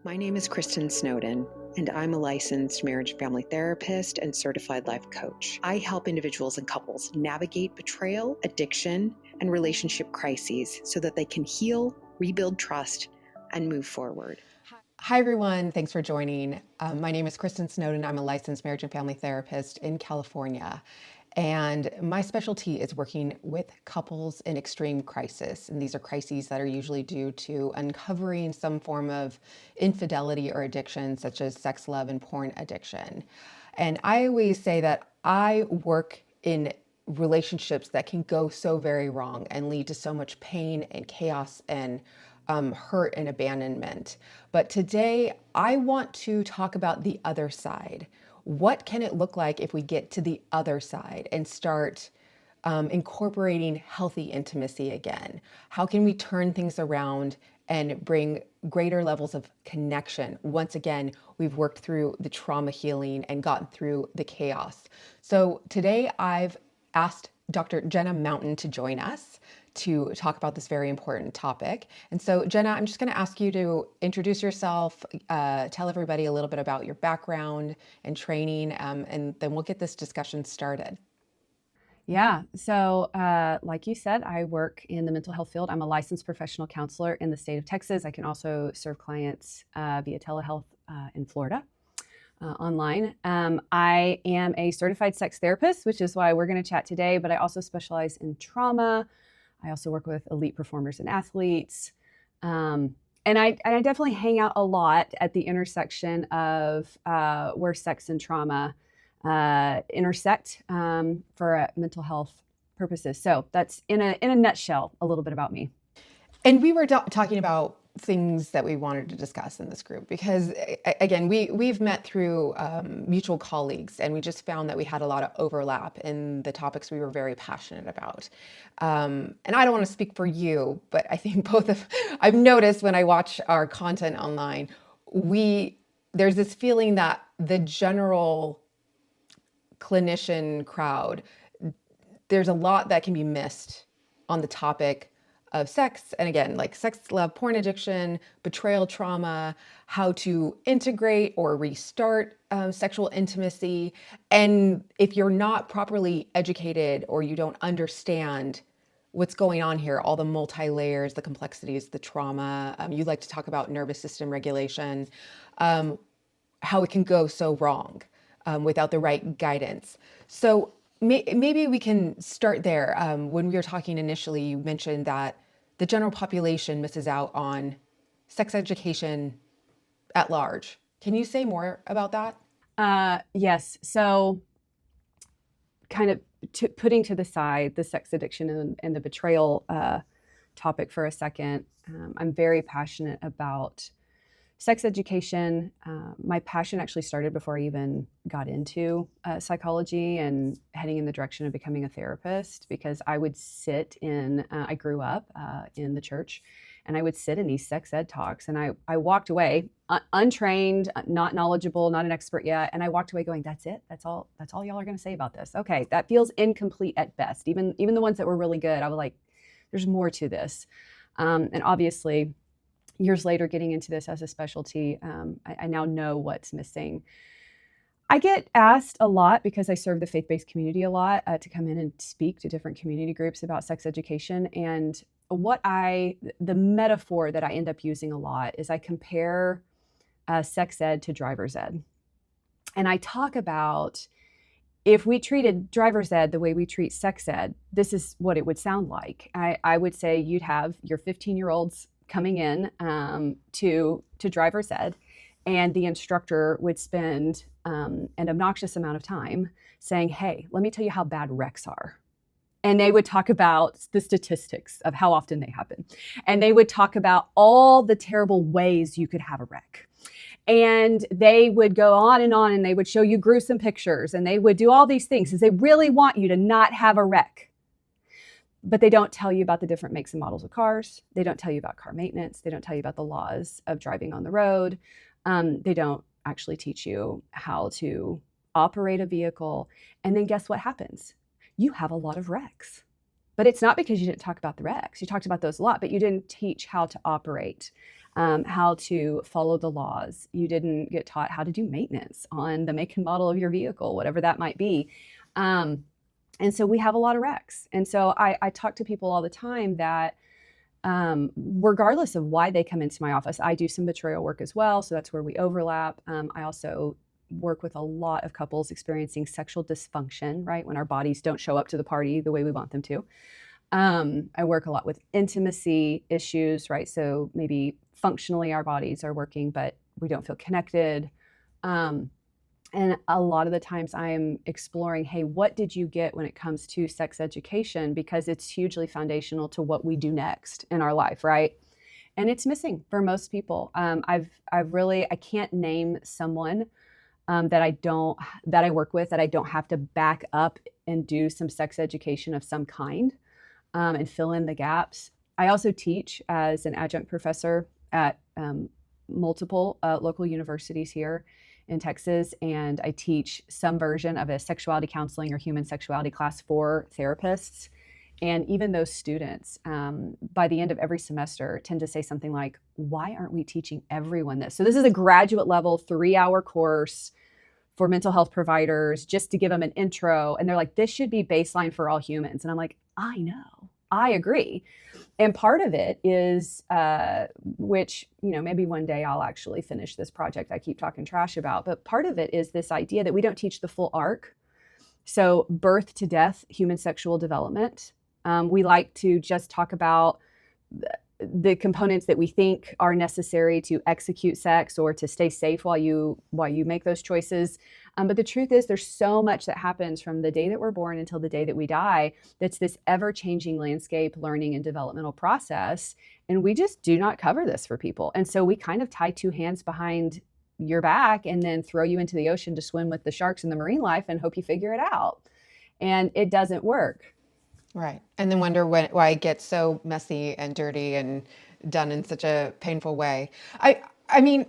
My name is Kristen Snowden, and I'm a licensed marriage and family therapist and certified life coach. I help individuals and couples navigate betrayal, addiction, and relationship crises so that they can heal, rebuild trust, and move forward. Hi, everyone. Thanks for joining. My name is Kristen Snowden. I'm a licensed marriage and family therapist in California. And my specialty is working with couples in extreme crisis. And these are crises that are usually due to uncovering some form of infidelity or addiction, such as sex, love, and porn addiction. And I always say that I work in relationships that can go so very wrong and lead to so much pain and chaos and hurt and abandonment. But today, I want to talk about the other side. What can it look like if we get to the other side and start incorporating healthy intimacy again? How can we turn things around and bring greater levels of connection? Once again, we've worked through the trauma healing and gotten through the chaos. So today I've asked Dr. Jenna Mountain to join us to talk about this very important topic. And so, Jenna, I'm just going to ask you to introduce yourself, tell everybody a little bit about your background and training, and then we'll get this discussion started. Yeah. So, like you said, I work in the mental health field. I'm a licensed professional counselor in the state of Texas. I can also serve clients via telehealth in Florida. Online. I am a certified sex therapist, which is why we're going to chat today, but I also specialize in trauma. I also work with elite performers and athletes. And I definitely hang out a lot at the intersection of where sex and trauma intersect for mental health purposes. So that's in a nutshell, a little bit about me. And we were talking about things that we wanted to discuss in this group because, again, we've met through mutual colleagues, and we just found that we had a lot of overlap in the topics we were very passionate about. And I don't want to speak for you, but I think I've noticed when I watch our content online, there's this feeling that the general clinician crowd, there's a lot that can be missed on the topic of sex. And again, like sex, love, porn addiction, betrayal trauma, how to integrate or restart sexual intimacy. And if you're not properly educated or you don't understand what's going on here, all the multi-layers, the complexities, the trauma, you like to talk about nervous system regulation, how it can go so wrong without the right guidance. So maybe we can start there. When we were talking initially, you mentioned that the general population misses out on sex education at large. Can you say more about that? Yes. So kind of putting to the side the sex addiction and the betrayal topic for a second, I'm very passionate about sex education. My passion actually started before I even got into psychology and heading in the direction of becoming a therapist, because I would sit I grew up in the church, and I would sit in these sex ed talks, and I walked away untrained, not knowledgeable, not an expert yet. And I walked away going, that's it. That's all y'all are going to say about this. Okay. That feels incomplete at best. Even the ones that were really good, I was like, there's more to this. And obviously, years later, getting into this as a specialty, I now know what's missing. I get asked a lot, because I serve the faith-based community a lot, to come in and speak to different community groups about sex education. And the metaphor that I end up using a lot is I compare sex ed to driver's ed. And I talk about, if we treated driver's ed the way we treat sex ed, this is what it would sound like. I would say you'd have your 15-year-olds coming in to driver's ed, and the instructor would spend an obnoxious amount of time saying, hey, let me tell you how bad wrecks are. And they would talk about the statistics of how often they happen. And they would talk about all the terrible ways you could have a wreck. And they would go on, and they would show you gruesome pictures, and they would do all these things because they really want you to not have a wreck. But they don't tell you about the different makes and models of cars. They don't tell you about car maintenance. They don't tell you about the laws of driving on the road. They don't actually teach you how to operate a vehicle. And then guess what happens? You have a lot of wrecks. But it's not because you didn't talk about the wrecks. You talked about those a lot, but you didn't teach how to operate how to follow the laws. You didn't get taught how to do maintenance on the make and model of your vehicle, whatever that might be. And so we have a lot of wrecks. And so I talk to people all the time that regardless of why they come into my office, I do some betrayal work as well. So that's where we overlap. I also work with a lot of couples experiencing sexual dysfunction, right? When our bodies don't show up to the party the way we want them to. I work a lot with intimacy issues, right? So maybe functionally our bodies are working, but we don't feel connected. And a lot of the times I'm exploring, hey, what did you get when it comes to sex education? Because it's hugely foundational to what we do next in our life, right? And it's missing for most people. I can't name someone that I work with that I don't have to back up and do some sex education of some kind and fill in the gaps. I also teach as an adjunct professor at multiple local universities here in Texas, and I teach some version of a sexuality counseling or human sexuality class for therapists. And even those students, by the end of every semester, tend to say something like, why aren't we teaching everyone this? So this is a graduate level 3-hour course for mental health providers just to give them an intro. And they're like, this should be baseline for all humans. And I'm like, I know, I agree. And part of it is, which, maybe one day I'll actually finish this project I keep talking trash about, but part of it is this idea that we don't teach the full arc. So birth to death, human sexual development. We like to just talk about the components that we think are necessary to execute sex or to stay safe while you make those choices. But the truth is there's so much that happens from the day that we're born until the day that we die. That's this ever-changing landscape, learning and developmental process. And we just do not cover this for people. And so we kind of tie two hands behind your back and then throw you into the ocean to swim with the sharks and the marine life and hope you figure it out. And it doesn't work. Right. And then wonder why it gets so messy and dirty and done in such a painful way. I mean,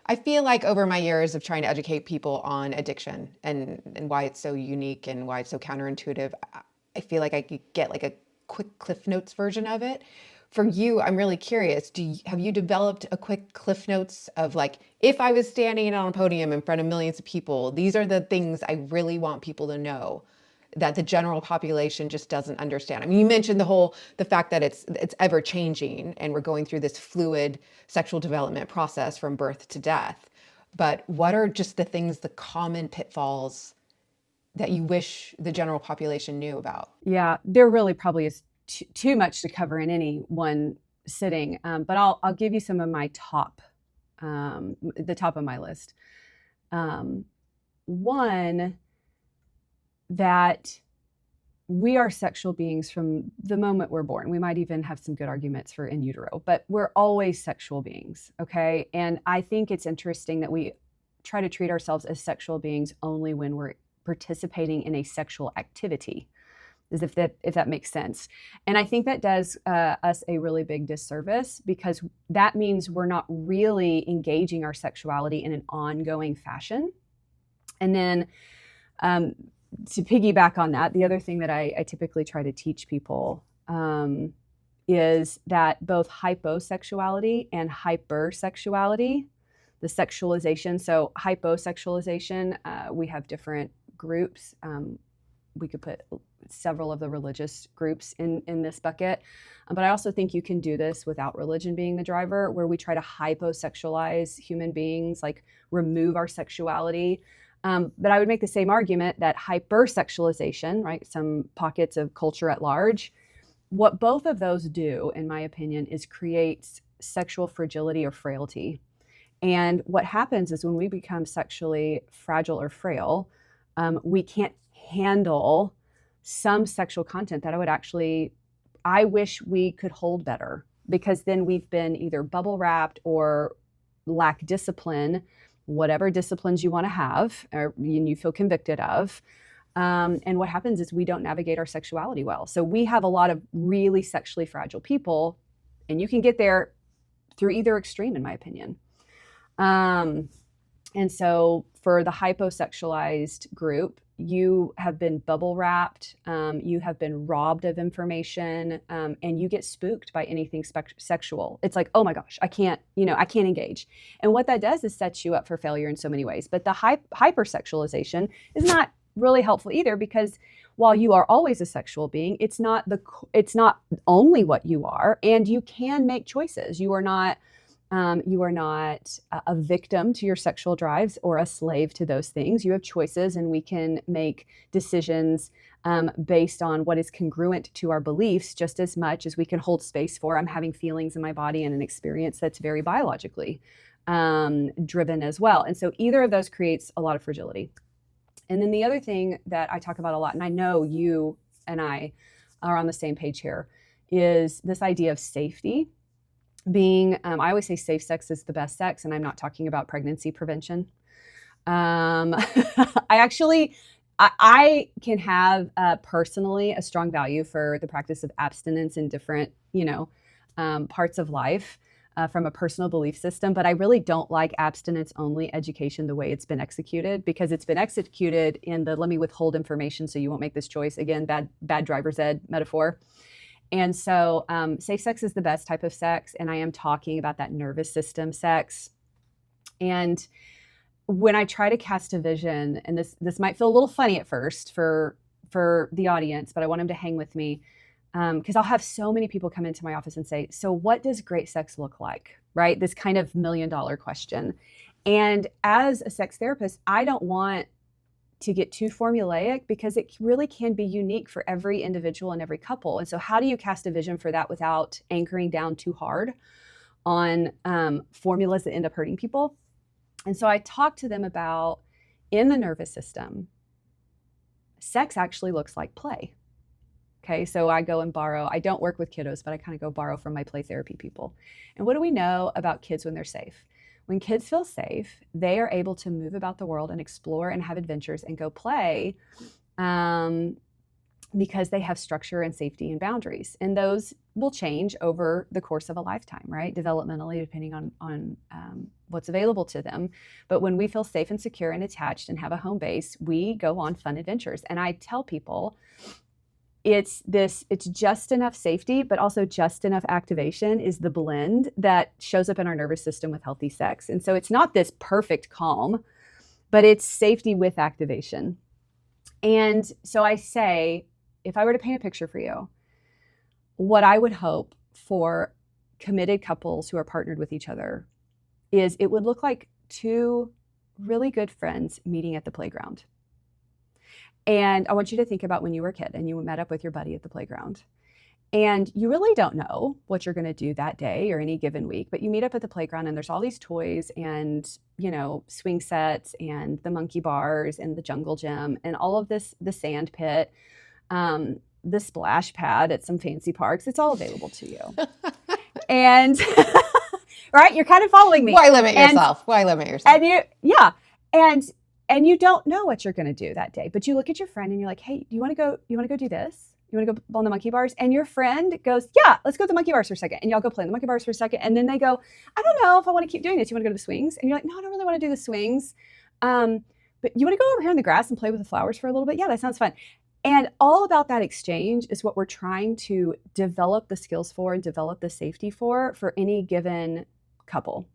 I feel like over my years of trying to educate people on addiction and why it's so unique and why it's so counterintuitive, I feel like I could get like a quick Cliff Notes version of it. For you, I'm really curious, have you developed a quick Cliff Notes of like, if I was standing on a podium in front of millions of people, these are the things I really want people to know that the general population just doesn't understand? I mean, you mentioned the fact that it's ever changing and we're going through this fluid sexual development process from birth to death. But what are just the things, the common pitfalls that you wish the general population knew about? Yeah, there really probably is too much to cover in any one sitting. But I'll give you some of my the top of my list. One, that we are sexual beings from the moment we're born. We might even have some good arguments for in utero, but we're always sexual beings, okay? And I think it's interesting that we try to treat ourselves as sexual beings only when we're participating in a sexual activity, as if that makes sense. And I think that does us a really big disservice, because that means we're not really engaging our sexuality in an ongoing fashion. And then to piggyback on that, the other thing that I typically try to teach people is that both hyposexuality and hypersexuality, the sexualization, so hyposexualization, we have different groups. We could put several of the religious groups in this bucket. But I also think you can do this without religion being the driver, where we try to hyposexualize human beings, like remove our sexuality. But I would make the same argument that hypersexualization, right, some pockets of culture at large, what both of those do, in my opinion, is create sexual fragility or frailty. And what happens is when we become sexually fragile or frail, we can't handle some sexual content that I wish we could hold better, because then we've been either bubble wrapped or lack discipline, whatever disciplines you want to have or you feel convicted of. And what happens is we don't navigate our sexuality well. So we have a lot of really sexually fragile people, and you can get there through either extreme, in my opinion. And so for the hyposexualized group, you have been bubble wrapped, you have been robbed of information, and you get spooked by anything sexual. It's like, oh my gosh, I can't engage. And what that does is sets you up for failure in so many ways. But the hypersexualization is not really helpful either, because while you are always a sexual being, it's not only what you are, and you can make choices. You are not a victim to your sexual drives or a slave to those things. You have choices, and we can make decisions based on what is congruent to our beliefs, just as much as we can hold space for I'm having feelings in my body and an experience that's very biologically driven as well. And so either of those creates a lot of fragility. And then the other thing that I talk about a lot, and I know you and I are on the same page here, is this idea of safety. Being, I always say safe sex is the best sex, and I'm not talking about pregnancy prevention. I can have personally a strong value for the practice of abstinence in different, parts of life from a personal belief system, but I really don't like abstinence only education the way it's been executed, because it's been executed in the let me withhold information so you won't make this choice. Again, bad driver's ed metaphor. And so safe sex is the best type of sex. And I am talking about that nervous system sex. And when I try to cast a vision, and this might feel a little funny at first for the audience, but I want them to hang with me, because I'll have so many people come into my office and say, so what does great sex look like? Right? This kind of $1 million question. And as a sex therapist, I don't want to get too formulaic, because it really can be unique for every individual and every couple. And so how do you cast a vision for that without anchoring down too hard on formulas that end up hurting people? And so I talk to them about, in the nervous system, sex actually looks like play. Okay, so I go and borrow. I don't work with kiddos, but I kind of go borrow from my play therapy people. And what do we know about kids when they're safe? When kids feel safe, they are able to move about the world and explore and have adventures and go play, because they have structure and safety and boundaries. And those will change over the course of a lifetime, right? Developmentally, depending on what's available to them. But when we feel safe and secure and attached and have a home base, we go on fun adventures. And I tell people, it's just enough safety, but also just enough activation is the blend that shows up in our nervous system with healthy sex. And so it's not this perfect calm, but it's safety with activation. And so I say, if I were to paint a picture for you, what I would hope for committed couples who are partnered with each other is it would look like two really good friends meeting at the playground. And I want you to think about when you were a kid and you met up with your buddy at the playground. And you really don't know what you're going to do that day or any given week, but you meet up at the playground and there's all these toys and, swing sets and the monkey bars and the jungle gym and all of this, the sand pit, the splash pad at some fancy parks. It's all available to you. And right, you're kind of following me. Why limit yourself? And you don't know what you're going to do that day, but you look at your friend and you're like, hey, do you want to go do this? You want to go on the monkey bars? And your friend goes, yeah, let's go to the monkey bars for a second. And y'all go play on the monkey bars for a second. And then they go, I don't know if I want to keep doing this. You want to go to the swings? And you're like, no, I don't really want to do the swings. But you want to go over here in the grass and play with the flowers for a little bit? Yeah, that sounds fun. And all about that exchange is what we're trying to develop the skills for and develop the safety for any given couple.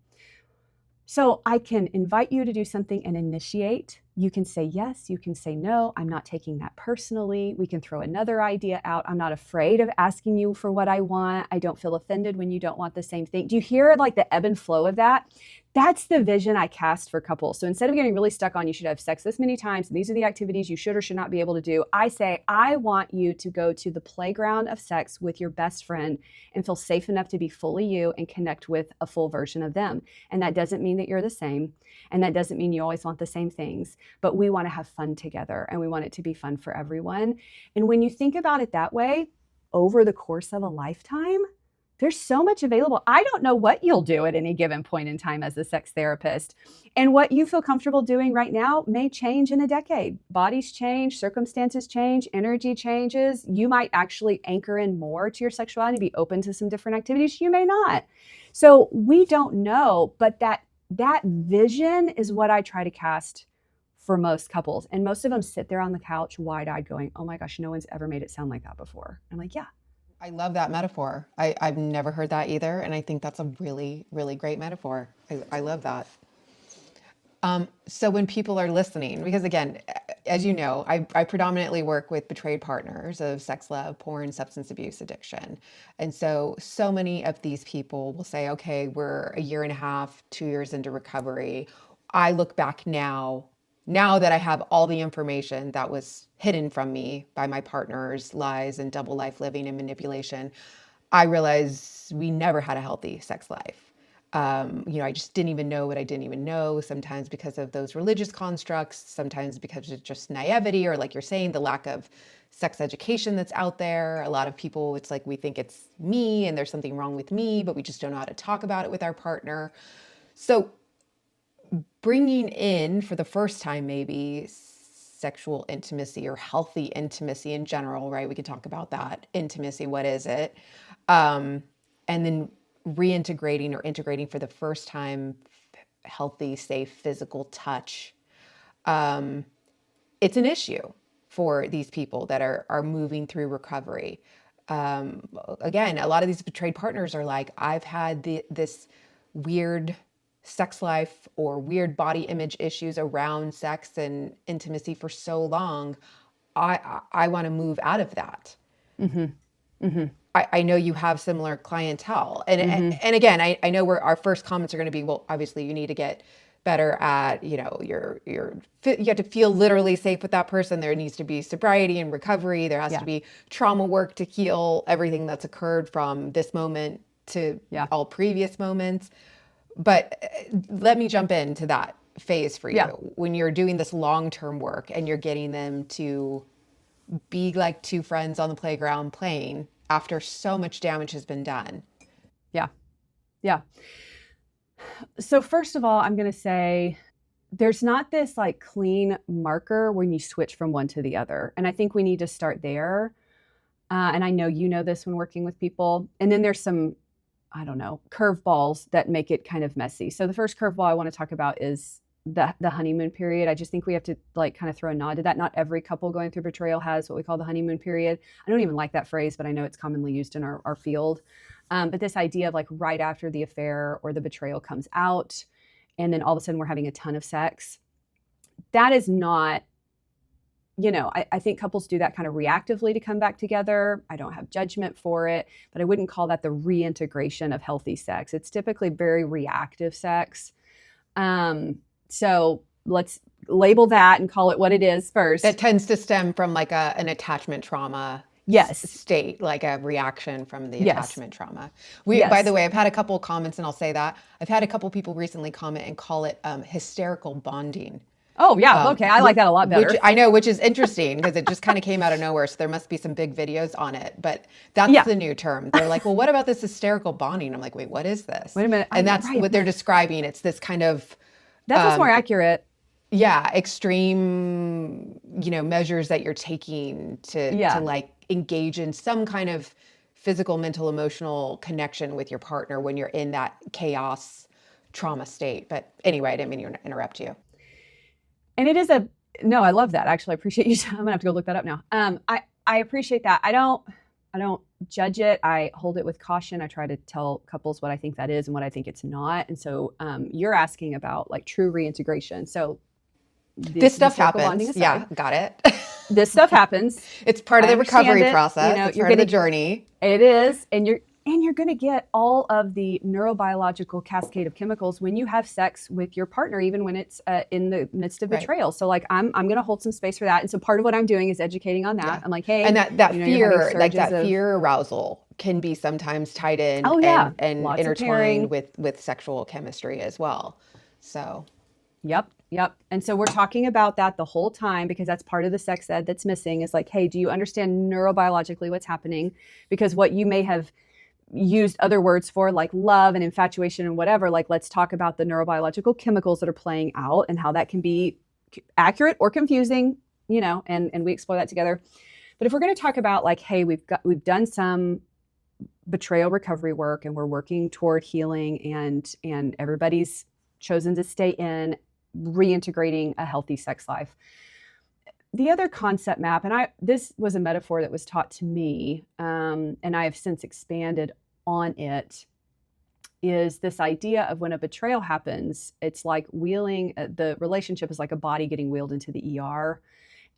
So I can invite you to do something and initiate. You can say yes, you can say no. I'm not taking that personally. We can throw another idea out. I'm not afraid of asking you for what I want. I don't feel offended when you don't want the same thing. Do you hear like the ebb and flow of that? That's the vision I cast for couples. So instead of getting really stuck on you should have sex this many times, and these are the activities you should or should not be able to do, I say, I want you to go to the playground of sex with your best friend and feel safe enough to be fully you and connect with a full version of them. And that doesn't mean that you're the same. And that doesn't mean you always want the same things, but we want to have fun together and we want it to be fun for everyone. And when you think about it that way, over the course of a lifetime, there's so much available. I don't know what you'll do at any given point in time as a sex therapist. And what you feel comfortable doing right now may change in a decade. Bodies change, circumstances change, energy changes. You might actually anchor in more to your sexuality, be open to some different activities. You may not. So we don't know, but that that vision is what I try to cast for most couples. And most of them sit there on the couch wide-eyed going, oh my gosh, no one's ever made it sound like that before. I'm like, yeah. I love that metaphor. I've never heard that either. And I think that's a really, really great metaphor. I love that. So when people are listening, because again, as you know, I predominantly work with betrayed partners of sex, love, porn, substance abuse, addiction. And so many of these people will say, okay, we're a year and a half, 2 years into recovery. I look back now that I have all the information that was hidden from me by my partner's lies and double life living and manipulation, I realize we never had a healthy sex life. I just didn't even know what I didn't even know, sometimes because of those religious constructs, sometimes because of just naivety, or like you're saying, the lack of sex education that's out there. A lot of people, it's like we think it's me and there's something wrong with me, but we just don't know how to talk about it with our partner. So bringing in for the first time, maybe sexual intimacy or healthy intimacy in general, right? We can talk about that. Intimacy, what is it? And then reintegrating or integrating for the first time healthy, safe physical touch. It's an issue for these people that are moving through recovery. Again, a lot of these betrayed partners are like, I've had this weird sex life or weird body image issues around sex and intimacy for so long. I want to move out of that. Mm-hmm. Mm-hmm. I know you have similar clientele. And again, I know our first comments are going to be, well, obviously you need to get better at, you have to feel literally safe with that person. There needs to be sobriety and recovery. There has to be trauma work to heal everything that's occurred from this moment to all previous moments. But let me jump into that phase for you. When you're doing this long-term work and you're getting them to be like two friends on the playground playing after so much damage has been done. Yeah. So first of all, I'm going to say there's not this like clean marker when you switch from one to the other. And I think we need to start there. And I know you know this when working with people. And then there's some, I don't know, curveballs that make it kind of messy. So the first curveball I want to talk about is the honeymoon period. I just think we have to like kind of throw a nod to that. Not every couple going through betrayal has what we call the honeymoon period. I don't even like that phrase, but I know it's commonly used in our field. But this idea of like right after the affair or the betrayal comes out, and then all of a sudden we're having a ton of sex. That is not, I think couples do that kind of reactively to come back together. I don't have judgment for it, but I wouldn't call that the reintegration of healthy sex. It's typically very reactive sex. So let's label that and call it what it is first. That tends to stem from like an attachment trauma state, like a reaction from the attachment trauma. By the way, I've had a couple of comments, and I'll say that. I've had a couple of people recently comment and call it hysterical bonding. Oh, yeah. Okay. I like that a lot better. Which is interesting because it just kind of came out of nowhere. So there must be some big videos on it. But that's the new term. They're like, well, what about this hysterical bonding? I'm like, wait, what is this? Wait a minute. And that's what they're describing. It's this kind of... That's more accurate. Yeah. Extreme, measures that you're taking to like engage in some kind of physical, mental, emotional connection with your partner when you're in that chaos trauma state. But anyway, I didn't mean to interrupt you. And it is no, I love that. Actually, I appreciate you. I'm gonna have to go look that up now. I appreciate that. I don't judge it. I hold it with caution. I try to tell couples what I think that is and what I think it's not. And so you're asking about like true reintegration. So this stuff happens. Yeah, got it. This stuff happens. It's part of the recovery process. It's part of the journey. It is. And you're going to get all of the neurobiological cascade of chemicals when you have sex with your partner, even when it's in the midst of betrayal. Right. So like, I'm going to hold some space for that. And so part of what I'm doing is educating on that. Yeah. I'm like, hey, and that fear, like that fear arousal can be sometimes tied in and intertwined with sexual chemistry as well. So. Yep. And so we're talking about that the whole time because that's part of the sex ed that's missing is like, hey, do you understand neurobiologically what's happening? Because what you may have used other words for like love and infatuation and whatever, like let's talk about the neurobiological chemicals that are playing out and how that can be accurate or confusing, and we explore that together. But if we're going to talk about like, hey, we've done some betrayal recovery work and we're working toward healing and everybody's chosen to stay in, reintegrating a healthy sex life. The other concept map, and this was a metaphor that was taught to me, and I have since expanded on it, is this idea of when a betrayal happens, it's like wheeling, the relationship is like a body getting wheeled into the ER.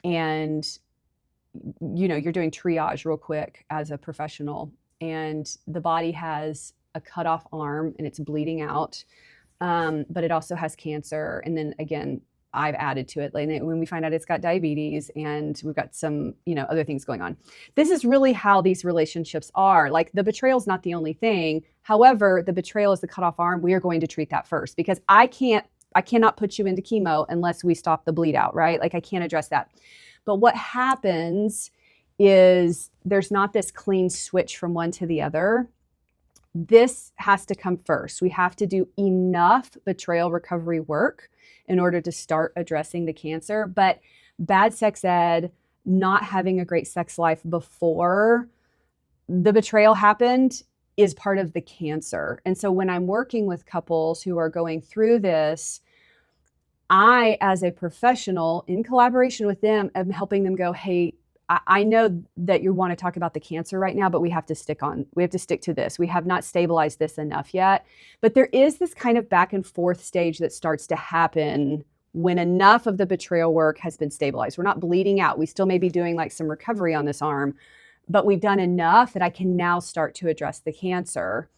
And, you're doing triage real quick as a professional, and the body has a cut off arm and it's bleeding out. But it also has cancer. And then again, I've added to it. Like when we find out it's got diabetes and we've got some, other things going on. This is really how these relationships are. Like the betrayal is not the only thing. However, the betrayal is the cut off arm. We are going to treat that first because I cannot put you into chemo unless we stop the bleed out, right? Like I can't address that. But what happens is there's not this clean switch from one to the other. This has to come first. We have to do enough betrayal recovery work in order to start addressing the cancer. But bad sex ed, not having a great sex life before the betrayal happened is part of the cancer. And so when I'm working with couples who are going through this, I, as a professional, in collaboration with them, am helping them go, hey, I know that you want to talk about the cancer right now, but we have to stick to this. We have not stabilized this enough yet. But there is this kind of back and forth stage that starts to happen when enough of the betrayal work has been stabilized. We're not bleeding out. We still may be doing like some recovery on this arm, but we've done enough that I can now start to address the cancer.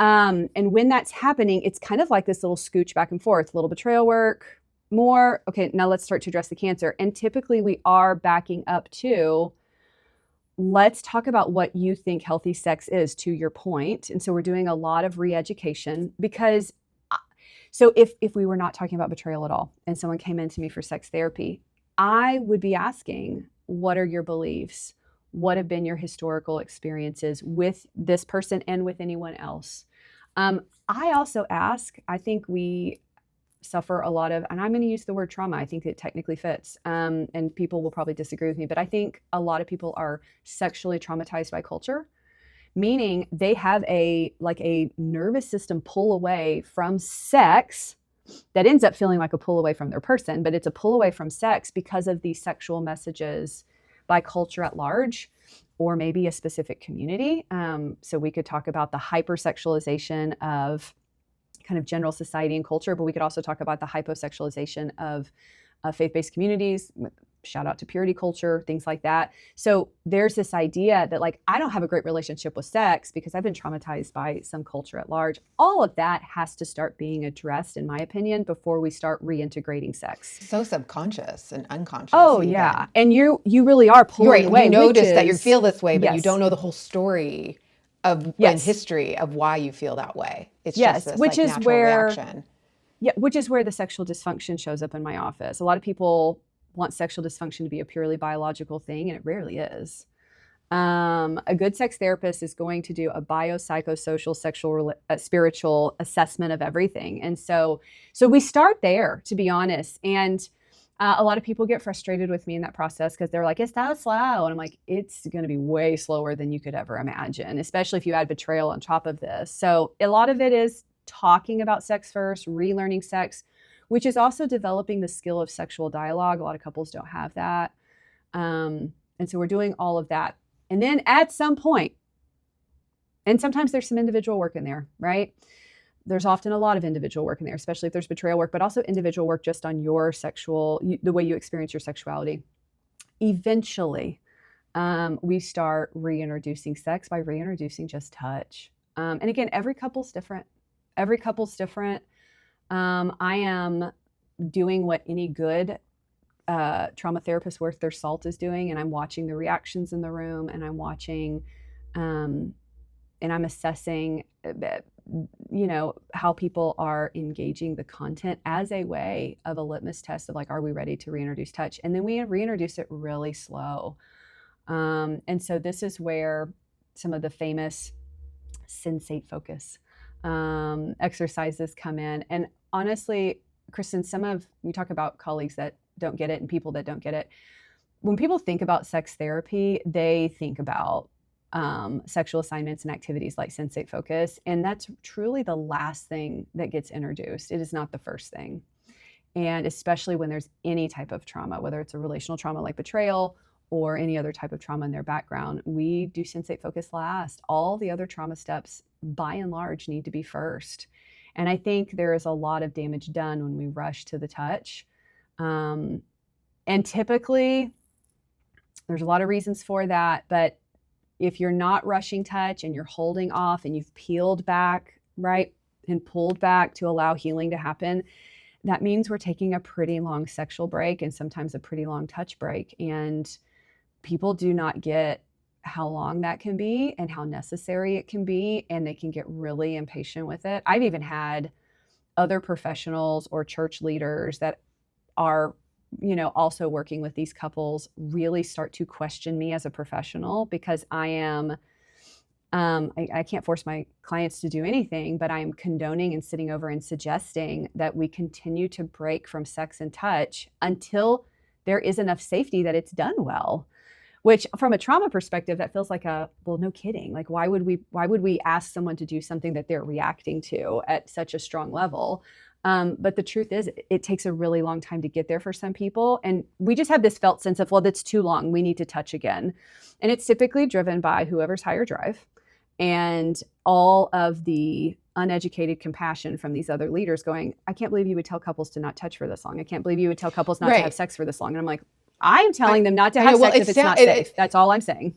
And when that's happening, it's kind of like this little scooch back and forth, a little betrayal work, more, okay, now let's start to address the cancer. And typically we are backing up to, let's talk about what you think healthy sex is, to your point. And so we're doing a lot of re-education because, so if we were not talking about betrayal at all and someone came into me for sex therapy, I would be asking, what are your beliefs? What have been your historical experiences with this person and with anyone else? I also ask, I think we suffer a lot of, and I'm going to use the word trauma. I think it technically fits. And people will probably disagree with me, but I think a lot of people are sexually traumatized by culture, meaning they have a nervous system pull away from sex that ends up feeling like a pull away from their person, but it's a pull away from sex because of these sexual messages by culture at large, or maybe a specific community. So we could talk about the hypersexualization of kind of general society and culture, but we could also talk about the hyposexualization of faith-based communities, shout out to purity culture, things like that. So there's this idea that like, I don't have a great relationship with sex because I've been traumatized by some culture at large. All of that has to start being addressed, in my opinion, before we start reintegrating sex. So subconscious and unconscious. Oh, even. Yeah. And you really are pulling away. You notice that you feel this way, but yes. You don't know the whole story of yes. in history of why you feel that way. It's yes. just this which is natural where, reaction. Yeah, which is where the sexual dysfunction shows up in my office. A lot of people want sexual dysfunction to be a purely biological thing, and it rarely is. A good sex therapist is going to do a biopsychosocial, sexual, spiritual assessment of everything. And so we start there, to be honest. And a lot of people get frustrated with me in that process because they're like, it's that slow. And I'm like, it's going to be way slower than you could ever imagine, especially if you add betrayal on top of this. So a lot of it is talking about sex first, relearning sex, which is also developing the skill of sexual dialogue. A lot of couples don't have that. And so we're doing all of that. And then at some point, and sometimes there's some individual work in there, right? There's often a lot of individual work in there, especially if there's betrayal work, but also individual work just on your the way you experience your sexuality. Eventually, we start reintroducing sex by reintroducing just touch. And again, every couple's different. I am doing what any good trauma therapist worth their salt is doing, and I'm watching the reactions in the room, and I'm watching, and I'm assessing, how people are engaging the content as a way of a litmus test of like, are we ready to reintroduce touch? And then we reintroduce it really slow. And so this is where some of the famous sensate focus exercises come in. And honestly, Kristen, we talk about colleagues that don't get it and people that don't get it. When people think about sex therapy, they think about sexual assignments and activities like sensate focus. And that's truly the last thing that gets introduced. It is not the first thing. And especially when there's any type of trauma, whether it's a relational trauma like betrayal or any other type of trauma in their background, we do sensate focus last. All the other trauma steps, by and large, need to be first. And I think there is a lot of damage done when we rush to the touch. And typically, there's a lot of reasons for that. But if you're not rushing touch and you're holding off and you've peeled back, right, and pulled back to allow healing to happen, that means we're taking a pretty long sexual break and sometimes a pretty long touch break. And people do not get how long that can be and how necessary it can be. And they can get really impatient with it. I've even had other professionals or church leaders that are, also working with these couples really start to question me as a professional, because I am, I can't force my clients to do anything, but I'm condoning and sitting over and suggesting that we continue to break from sex and touch until there is enough safety that it's done well. Which, from a trauma perspective, that feels like no kidding. Like, why would we ask someone to do something that they're reacting to at such a strong level? But the truth is, it takes a really long time to get there for some people. And we just have this felt sense of, well, that's too long. We need to touch again. And it's typically driven by whoever's higher drive and all of the uneducated compassion from these other leaders going, I can't believe you would tell couples to not touch for this long. I can't believe you would tell couples not to have sex for this long. And I'm like, I'm telling them not to have sex if it's not safe. That's all I'm saying.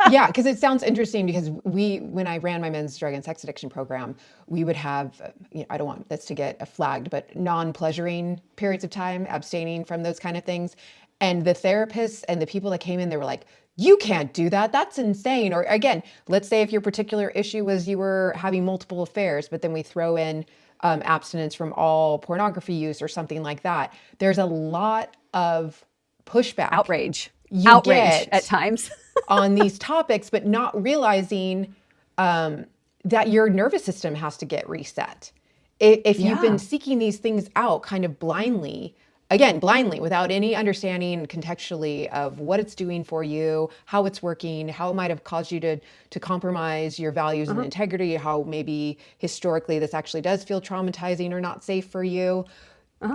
Yeah, because it sounds interesting, because when I ran my men's drug and sex addiction program, we would have, I don't want this to get flagged, but non-pleasuring periods of time, abstaining from those kind of things. And the therapists and the people that came in, they were like, you can't do that. That's insane. Or again, let's say if your particular issue was you were having multiple affairs, but then we throw in abstinence from all pornography use or something like that. There's a lot of pushback. Outrage Get at times on these topics, but not realizing that your nervous system has to get reset. If you've been seeking these things out kind of blindly, without any understanding contextually of what it's doing for you, how it's working, how it might have caused you to compromise your values and integrity, how maybe historically this actually does feel traumatizing or not safe for you.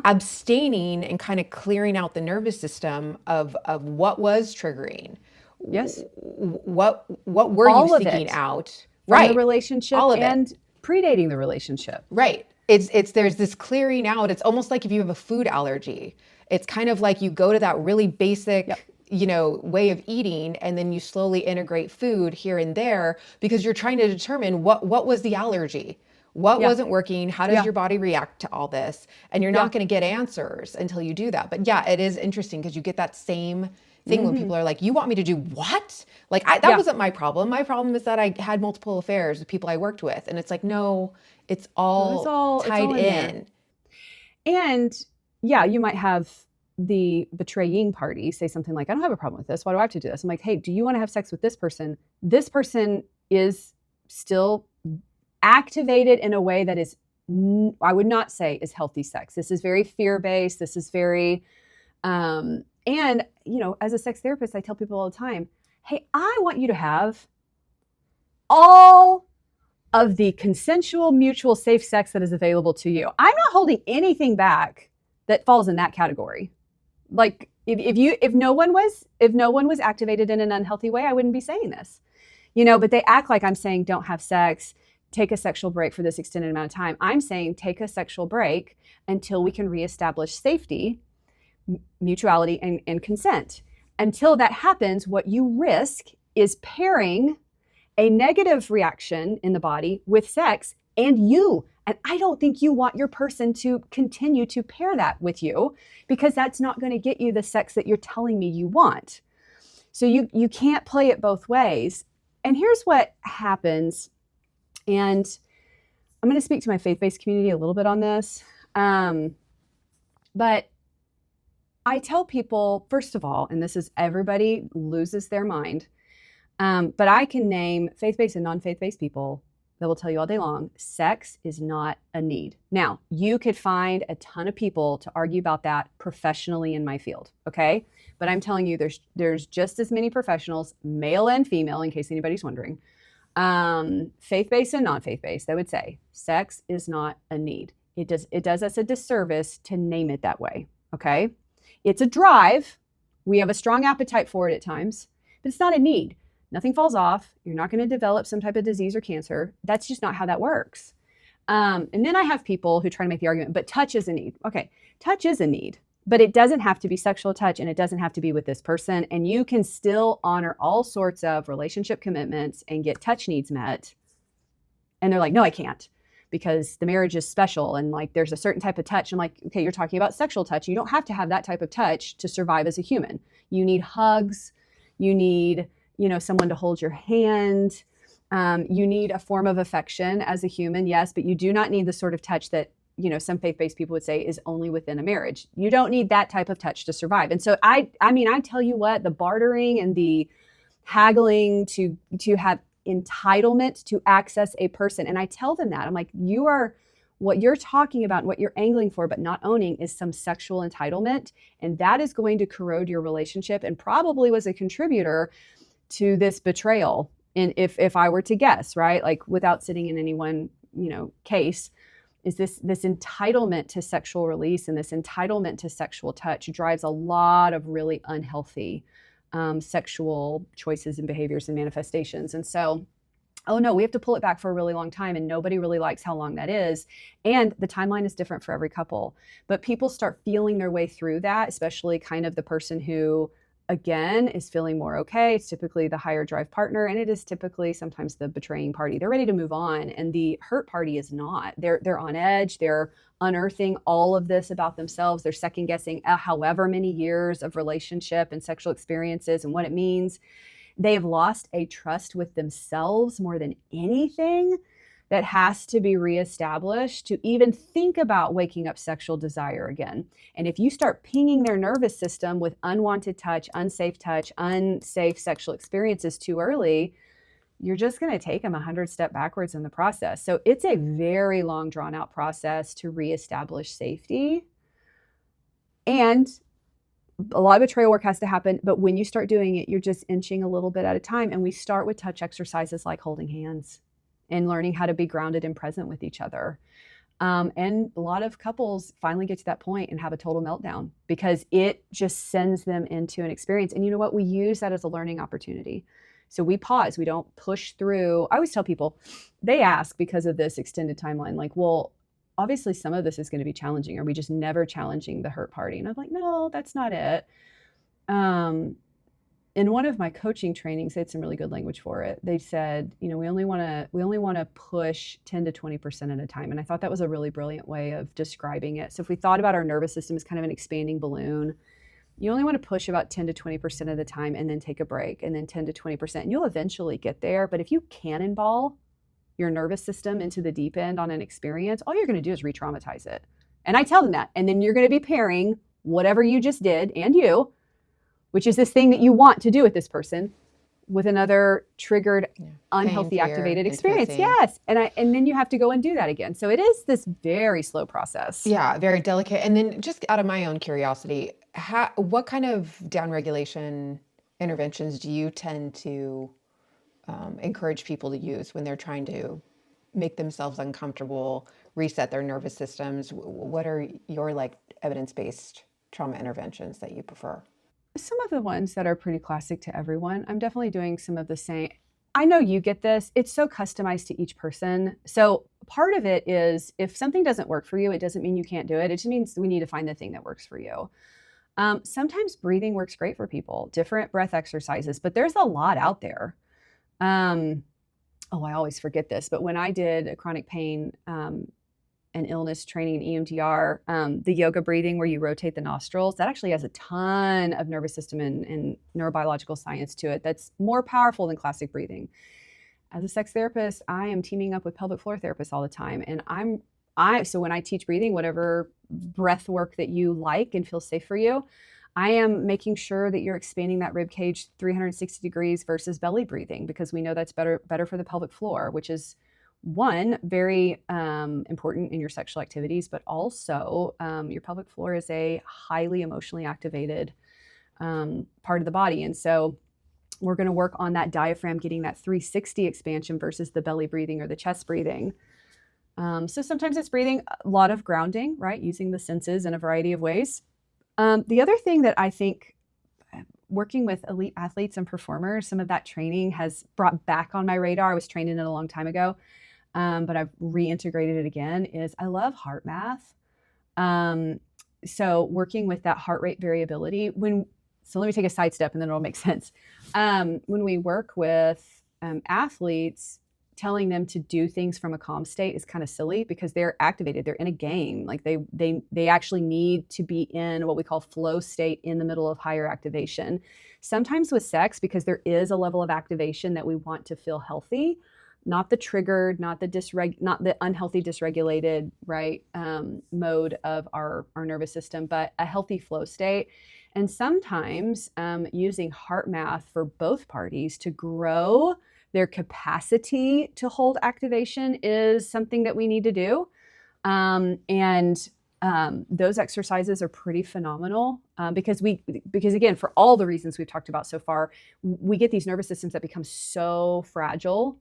Abstaining and kind of clearing out the nervous system of what was triggering. Yes. What were you seeking out? From the relationship and predating the relationship. Right. There's this clearing out. It's almost like if you have a food allergy. It's kind of like you go to that really basic way of eating, and then you slowly integrate food here and there because you're trying to determine what was the allergy. What wasn't working? How does your body react to all this? And you're not going to get answers until you do that. But it is interesting because you get that same thing when people are like, you want me to do what? Like, that wasn't my problem. My problem is that I had multiple affairs with people I worked with. And it's like, no, it's all tied in. And you might have the betraying party say something like, I don't have a problem with this. Why do I have to do this? I'm like, hey, do you want to have sex with this person? This person is still activated in a way that is, I would not say is healthy sex. This is very fear-based. This is very, and as a sex therapist, I tell people all the time, hey, I want you to have all of the consensual, mutual, safe sex that is available to you. I'm not holding anything back that falls in that category. Like if no one was activated in an unhealthy way, I wouldn't be saying this, but they act like I'm saying don't have sex, take a sexual break for this extended amount of time. I'm saying take a sexual break until we can reestablish safety, mutuality, and consent. Until that happens, what you risk is pairing a negative reaction in the body with sex and you. And I don't think you want your person to continue to pair that with you, because that's not going to get you the sex that you're telling me you want. So you can't play it both ways. And here's what happens. And I'm going to speak to my faith-based community a little bit on this. But I tell people, first of all, and this is everybody loses their mind, but I can name faith-based and non-faith-based people that will tell you all day long, sex is not a need. Now, you could find a ton of people to argue about that professionally in my field, okay? But I'm telling you, there's just as many professionals, male and female, in case anybody's wondering, faith-based and non-faith-based, that would say sex is not a need. It does us a disservice to name it that way, okay? It's a drive. We have a strong appetite for it at times, but it's not a need. Nothing falls off. You're not going to develop some type of disease or cancer. That's just not how that works. And then I have people who try to make the argument, but touch is a need. Okay, touch is a need, but it doesn't have to be sexual touch, and it doesn't have to be with this person. And you can still honor all sorts of relationship commitments and get touch needs met. And they're like, no, I can't, because the marriage is special. And like, there's a certain type of touch. I'm like, okay, you're talking about sexual touch. You don't have to have that type of touch to survive as a human. You need hugs. You need, someone to hold your hand. You need a form of affection as a human, yes, but you do not need the sort of touch that, some faith-based people would say is only within a marriage. You don't need that type of touch to survive. And so I tell you what, the bartering and the haggling to have entitlement to access a person. And I tell them that, I'm like, what you're talking about, what you're angling for, but not owning, is some sexual entitlement. And that is going to corrode your relationship, and probably was a contributor to this betrayal. And if I were to guess, right, like without sitting in any one, case, is this entitlement to sexual release and this entitlement to sexual touch drives a lot of really unhealthy sexual choices and behaviors and manifestations. And so, oh no, we have to pull it back for a really long time, and nobody really likes how long that is. And the timeline is different for every couple. But people start feeling their way through that, especially kind of the person who, again, is feeling more okay. It's typically the higher drive partner, and it is typically sometimes the betraying party. They're ready to move on, and the hurt party is not. They're on edge. They're unearthing all of this about themselves. They're second guessing however many years of relationship and sexual experiences and what it means. They have lost a trust with themselves more than anything that has to be reestablished to even think about waking up sexual desire again. And if you start pinging their nervous system with unwanted touch, unsafe sexual experiences too early, you're just going to take them 100 steps backwards in the process. So it's a very long, drawn out process to reestablish safety. And a lot of betrayal work has to happen, but when you start doing it, you're just inching a little bit at a time. And we start with touch exercises like holding hands and learning how to be grounded and present with each other. And a lot of couples finally get to that point and have a total meltdown because it just sends them into an experience. And you know what? We use that as a learning opportunity. So we pause. We don't push through. I always tell people, they ask because of this extended timeline, like, well, obviously some of this is going to be challenging. Are we just never challenging the hurt party? And I'm like, no, that's not it. In one of my coaching trainings, they had some really good language for it. They said, we only want to push 10 to 20% at a time. And I thought that was a really brilliant way of describing it. So if we thought about our nervous system as kind of an expanding balloon, you only want to push about 10 to 20% of the time and then take a break, and then 10 to 20%. And you'll eventually get there. But if you cannonball your nervous system into the deep end on an experience, all you're going to do is re-traumatize it. And I tell them that. And then you're going to be pairing whatever you just did and you, which is this thing that you want to do with this person, with another triggered, unhealthy, activated experience. Yes. And then you have to go and do that again. So it is this very slow process. Yeah, very delicate. And then just out of my own curiosity, what kind of downregulation interventions do you tend to encourage people to use when they're trying to make themselves uncomfortable, reset their nervous systems? What are your evidence-based trauma interventions that you prefer? Some of the ones that are pretty classic to everyone. I'm definitely doing some of the same. I know you get this. It's so customized to each person. So part of it is, if something doesn't work for you, it doesn't mean you can't do it. It just means we need to find the thing that works for you. Sometimes breathing works great for people, different breath exercises, but there's a lot out there. I always forget this, but when I did a chronic pain and illness training in EMDR, the yoga breathing where you rotate the nostrils, that actually has a ton of nervous system and neurobiological science to it that's more powerful than classic breathing. As a sex therapist, I am teaming up with pelvic floor therapists all the time. And so when I teach breathing, whatever breath work that you like and feels safe for you, I am making sure that you're expanding that rib cage 360 degrees versus belly breathing, because we know that's better for the pelvic floor, which is one, very important in your sexual activities, but also your pelvic floor is a highly emotionally activated part of the body. And so we're going to work on that diaphragm, getting that 360 expansion versus the belly breathing or the chest breathing. So sometimes it's breathing, a lot of grounding, right? Using the senses in a variety of ways. The other thing that I think working with elite athletes and performers, some of that training has brought back on my radar. I was trained in it a long time ago, but I've reintegrated it again, is I love heart math. So working with that heart rate variability, so let me take a sidestep and then it'll make sense. When we work with athletes, telling them to do things from a calm state is kind of silly because they're activated. They're in a game. Like they actually need to be in what we call flow state in the middle of higher activation. Sometimes with sex, because there is a level of activation that we want to feel healthy, not the triggered, not the unhealthy dysregulated, right, mode of our nervous system, but a healthy flow state. And sometimes using heart math for both parties to grow their capacity to hold activation is something that we need to do. Those exercises are pretty phenomenal because again, for all the reasons we've talked about so far, we get these nervous systems that become so fragile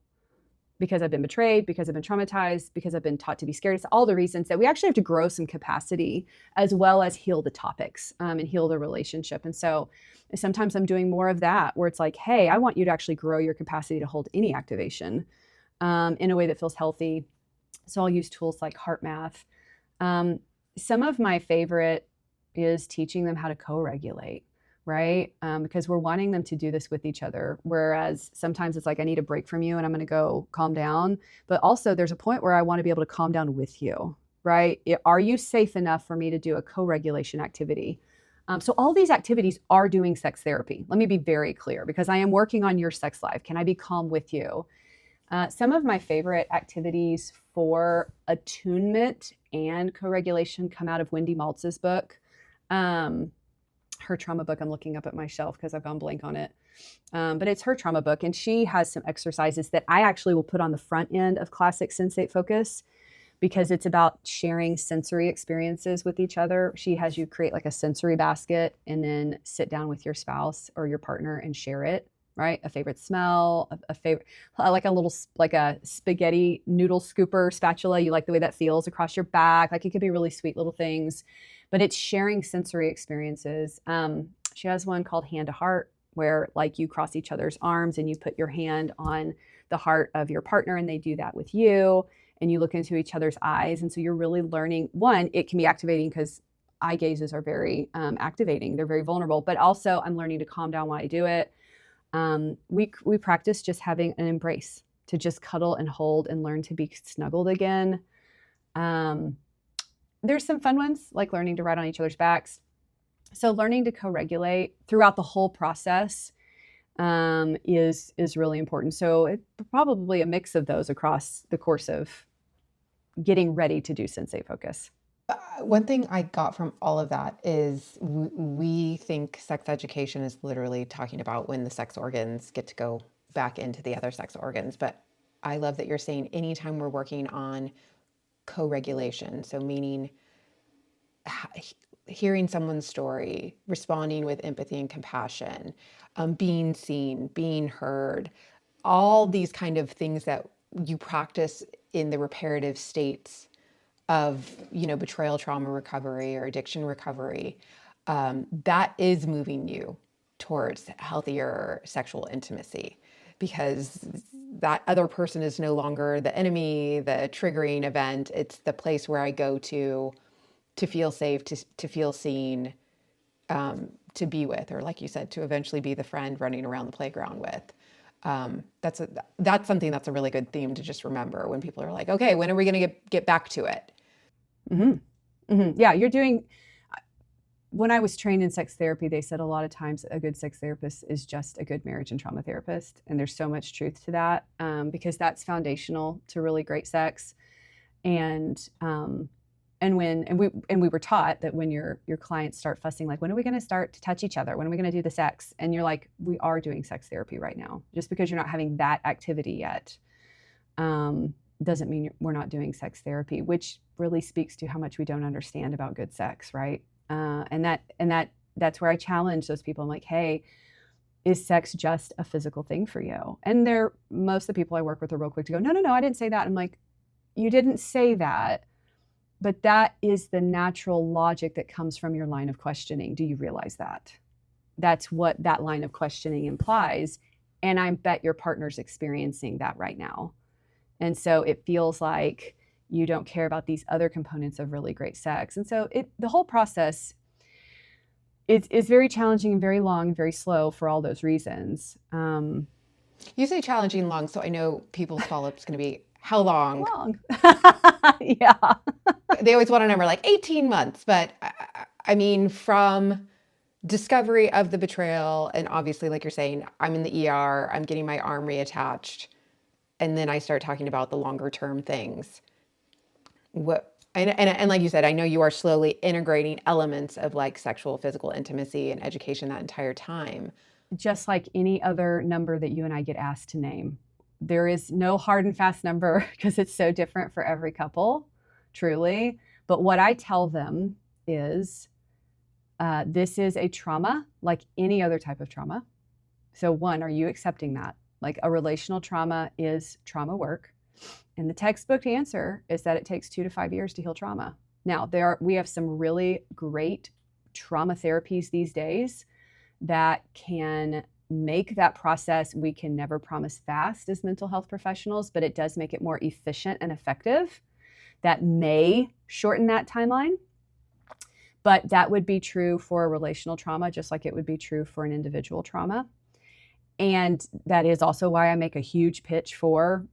because I've been betrayed, because I've been traumatized, because I've been taught to be scared. It's all the reasons that we actually have to grow some capacity as well as heal the topics and heal the relationship. And so sometimes I'm doing more of that where it's like, hey, I want you to actually grow your capacity to hold any activation in a way that feels healthy. So I'll use tools like heart math. Some of my favorite is teaching them how to co-regulate. Right? Because we're wanting them to do this with each other. Whereas sometimes it's like, I need a break from you and I'm going to go calm down. But also there's a point where I want to be able to calm down with you, right? Are you safe enough for me to do a co-regulation activity? So all these activities are doing sex therapy. Let me be very clear because I am working on your sex life. Can I be calm with you? Some of my favorite activities for attunement and co-regulation come out of Wendy Maltz's book. Her trauma book I'm looking up at my shelf because I've gone blank on it. But it's her trauma book. And she has some exercises that I actually will put on the front end of classic Sensate Focus because it's about sharing sensory experiences with each other. She has you create like a sensory basket and then sit down with your spouse or your partner and share it, right? A favorite smell, a favorite, like a spaghetti noodle scooper spatula. You like the way that feels across your back. Like it could be really sweet little things. But it's sharing sensory experiences. She has one called Hand to Heart, where like you cross each other's arms and you put your hand on the heart of your partner and they do that with you and you look into each other's eyes. And so you're really learning, one, it can be activating because eye gazes are very activating. They're very vulnerable, but also I'm learning to calm down while I do it. We practice just having an embrace to just cuddle and hold and learn to be snuggled again. There's some fun ones like learning to ride on each other's backs. So learning to co-regulate throughout the whole process is really important. So it's probably a mix of those across the course of getting ready to do Sensate Focus. One thing I got from all of that is we think sex education is literally talking about when the sex organs get to go back into the other sex organs. But I love that you're saying anytime we're working on co-regulation, so meaning hearing someone's story, responding with empathy and compassion, being seen, being heard, all these kind of things that you practice in the reparative states of, betrayal, trauma recovery, or addiction recovery, that is moving you towards healthier sexual intimacy because that other person is no longer the enemy, the triggering event. It's the place where I go to feel safe, to feel seen, to be with, or like you said, to eventually be the friend running around the playground with. That's something that's a really good theme to just remember when people are like, okay, when are we going to get back to it? Mm-hmm. Mm-hmm. Yeah, when I was trained in sex therapy, they said a lot of times a good sex therapist is just a good marriage and trauma therapist. And there's so much truth to that because that's foundational to really great sex. And we were taught that when your clients start fussing, like, when are we going to start to touch each other? When are we going to do the sex? And you're like, we are doing sex therapy right now. Just because you're not having that activity yet doesn't mean we're not doing sex therapy, which really speaks to how much we don't understand about good sex, right? That's where I challenge those people. I'm like, hey, is sex just a physical thing for you? And most of the people I work with are real quick to go, no, I didn't say that. I'm like, you didn't say that, but that is the natural logic that comes from your line of questioning. Do you realize that? That's what that line of questioning implies. And I bet your partner's experiencing that right now. And so it feels like you don't care about these other components of really great sex. And so the whole process is very challenging and very long and very slow for all those reasons. You say challenging long, so I know people's follow-up is going to be, how long? Yeah. They always want a number like 18 months. But I mean, from discovery of the betrayal, and obviously, like you're saying, I'm in the ER, I'm getting my arm reattached, and then I start talking about the longer term things. And like you said, I know you are slowly integrating elements of like sexual, physical intimacy and education that entire time. Just like any other number that you and I get asked to name. There is no hard and fast number because it's so different for every couple, truly. But what I tell them is this is a trauma like any other type of trauma. So one, are you accepting that? Like a relational trauma is trauma work. And the textbook answer is that it takes 2 to 5 years to heal trauma. Now, we have some really great trauma therapies these days that can make that process. We can never promise fast as mental health professionals, but it does make it more efficient and effective. That may shorten that timeline, but that would be true for a relational trauma, just like it would be true for an individual trauma. And that is also why I make a huge pitch for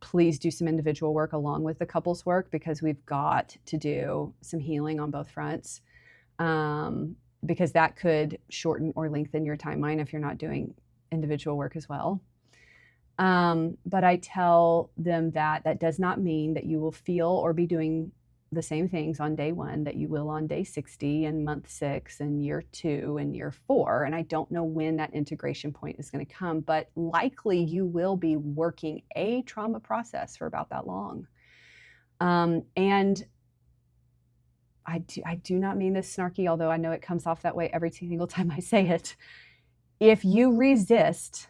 please do some individual work along with the couples work, because we've got to do some healing on both fronts, because that could shorten or lengthen your timeline if you're not doing individual work as well. But I tell them that does not mean that you will feel or be doing the same things on day 1 that you will on day 60 and month 6 and year 2 and year 4. And I don't know when that integration point is going to come, but likely you will be working a trauma process for about that long. And I do not mean this snarky, although I know it comes off that way every single time I say it. If you resist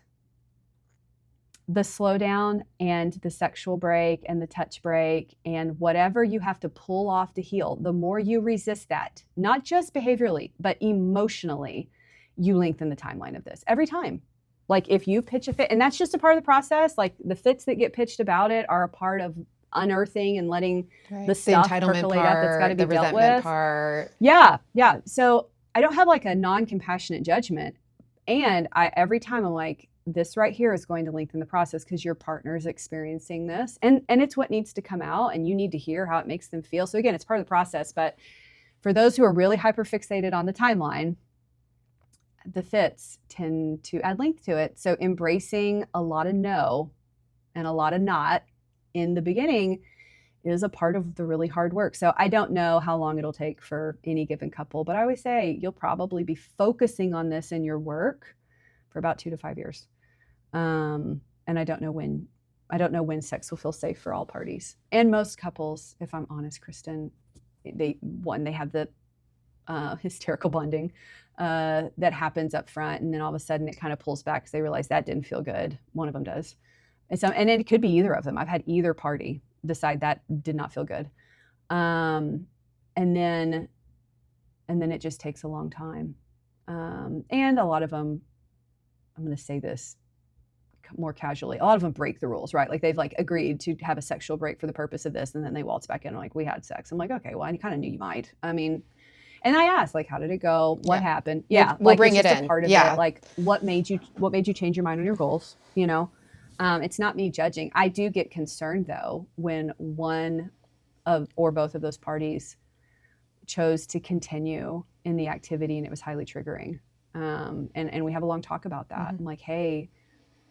the slowdown and the sexual break and the touch break and whatever you have to pull off to heal, the more you resist that, not just behaviorally, but emotionally, you lengthen the timeline of this every time. Like if you pitch a fit, and that's just a part of the process, like the fits that get pitched about it are a part of unearthing and letting the stuff percolate up that's got to be dealt with. Part. Yeah. So I don't have like a non-compassionate judgment. And every time I'm like, this right here is going to lengthen the process because your partner is experiencing this. And it's what needs to come out, and you need to hear how it makes them feel. So again, it's part of the process. But for those who are really hyper-fixated on the timeline, the fits tend to add length to it. So embracing a lot of no and a lot of not in the beginning is a part of the really hard work. So I don't know how long it'll take for any given couple, but I always say you'll probably be focusing on this in your work for about 2 to 5 years. And I don't know when sex will feel safe for all parties. And most couples, if I'm honest, Kristen, they have the hysterical bonding that happens up front, and then all of a sudden it kind of pulls back because they realize that didn't feel good. One of them does. And it could be either of them. I've had either party decide that did not feel good. And then it just takes a long time. And a lot of them, I'm going to say this more casually, a lot of them break the rules, right? Like they've like agreed to have a sexual break for the purpose of this, and then they waltz back in and like, we had sex. I'm like, okay, well, I kind of knew you might. I mean, and I asked, like, how did it go? What happened? Yeah, we'll like, bring it's it just in. A part of it. Like, what made you change your mind on your goals? You know, it's not me judging. I do get concerned though when one of or both of those parties chose to continue in the activity and it was highly triggering. And we have a long talk about that. Mm-hmm. I'm like, hey,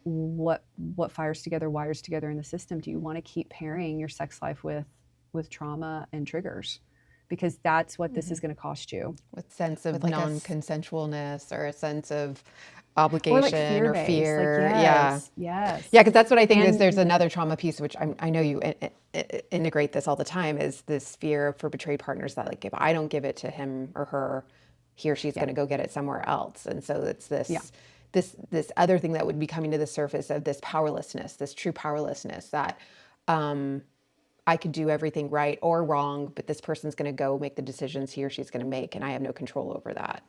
what fires together, wires together in the system? Do you want to keep pairing your sex life with trauma and triggers? because that's what this is going to cost you. With sense of like non-consensualness or a sense of Or obligation like or fear-based. fear. Like, yes, yes. Yeah, because that's what I think is And there's another trauma piece, which I know you integrate this all the time, is this fear for betrayed partners that like if I don't give it to him or her, he or she's going to go get it somewhere else. And so it's this other thing that would be coming to the surface of this powerlessness, this true powerlessness that I could do everything right or wrong, but this person's going to go make the decisions he or she's going to make, and I have no control over that.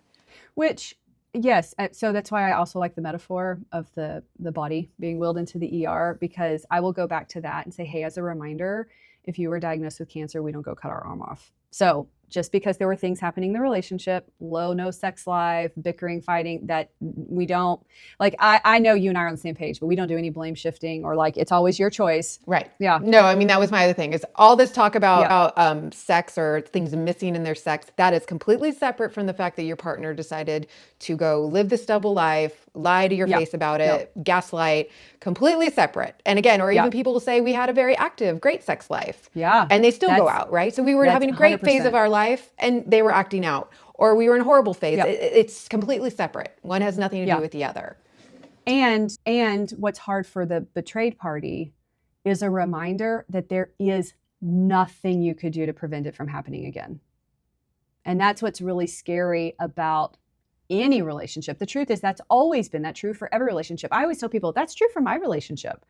which, yes, so that's why I also like the metaphor of the body being wheeled into the ER, because I will go back to that and say, hey, as a reminder, if you were diagnosed with cancer, we don't go cut our arm off. So just because there were things happening in the relationship, no sex life, bickering, fighting, that we don't, like, I know you and I are on the same page, but we don't do any blame shifting or like, it's always your choice. Right. Yeah. No, I mean, that was my other thing is all this talk about sex or things missing in their sex. That is completely separate from the fact that your partner decided to go live this double life, lie to your face about it, gaslight, completely separate. And again, or even people will say we had a very active, great sex life. Yeah. And they still go out, right? So we were having a great phase of our life and they were acting out, or we were in a horrible phase. It's completely separate. One has nothing to do with the other. And what's hard for the betrayed party is a reminder that there is nothing you could do to prevent it from happening again. And that's what's really scary about any relationship. The truth is that's always been that true for every relationship. I always tell people that's true for my relationship.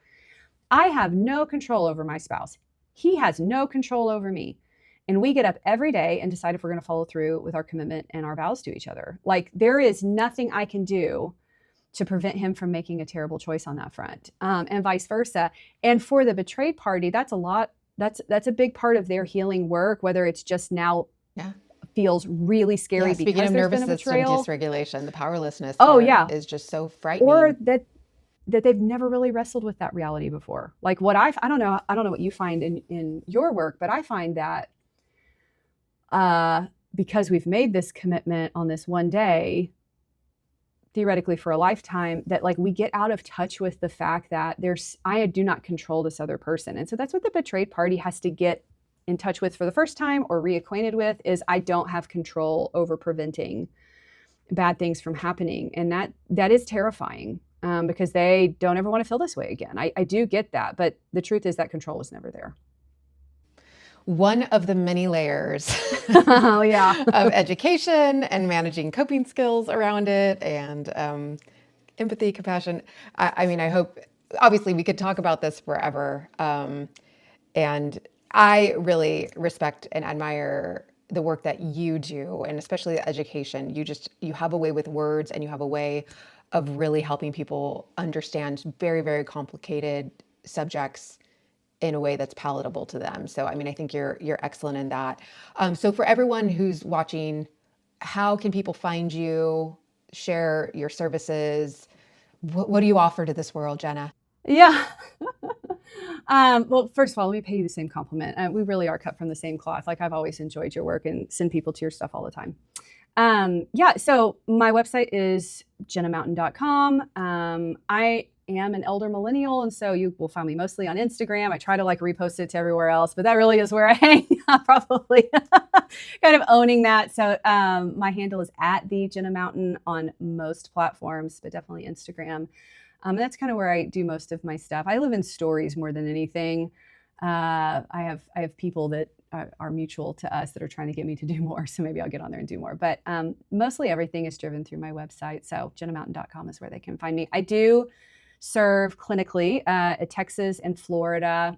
I have no control over my spouse. He has no control over me. And we get up every day and decide if we're going to follow through with our commitment and our vows to each other. Like, there is nothing I can do to prevent him from making a terrible choice on that front, and vice versa. And for the betrayed party, that's a lot. That's a big part of their healing work, whether it's just now feels really scary because speaking of there's nervous been a system betrayal. dysregulation, the powerlessness is just so frightening. Or that they've never really wrestled with that reality before. Like what I don't know what you find in your work, but I find that because we've made this commitment on this one day, theoretically for a lifetime, that like we get out of touch with the fact that I do not control this other person. And so that's what the betrayed party has to get in touch with for the first time or reacquainted with, is I don't have control over preventing bad things from happening. And that is terrifying because they don't ever want to feel this way again. I do get that, but the truth is that control was never there. One of the many layers of education and managing coping skills around it, and empathy, compassion. I mean, I hope, obviously we could talk about this forever. And I really respect and admire the work that you do, and especially the education. You have a way with words, and you have a way of really helping people understand very, very complicated subjects in a way that's palatable to them. So, I mean, I think you're excellent in that. So for everyone who's watching, how can people find you, share your services? What do you offer to this world, Jenna? Yeah. Well, first of all, let me pay you the same compliment. We really are cut from the same cloth. Like, I've always enjoyed your work and send people to your stuff all the time. So my website is jennamountain.com. I am an elder millennial, and so you will find me mostly on Instagram. I try to like repost it to everywhere else, but that really is where I hang out, probably kind of owning that. So my handle is at the Jenna Mountain on most platforms, but definitely Instagram. And that's kind of where I do most of my stuff. I live in stories more than anything. I have people that are mutual to us that are trying to get me to do more. So maybe I'll get on there and do more. But mostly everything is driven through my website. So jennamountain.com is where they can find me. I do serve clinically at Texas and Florida.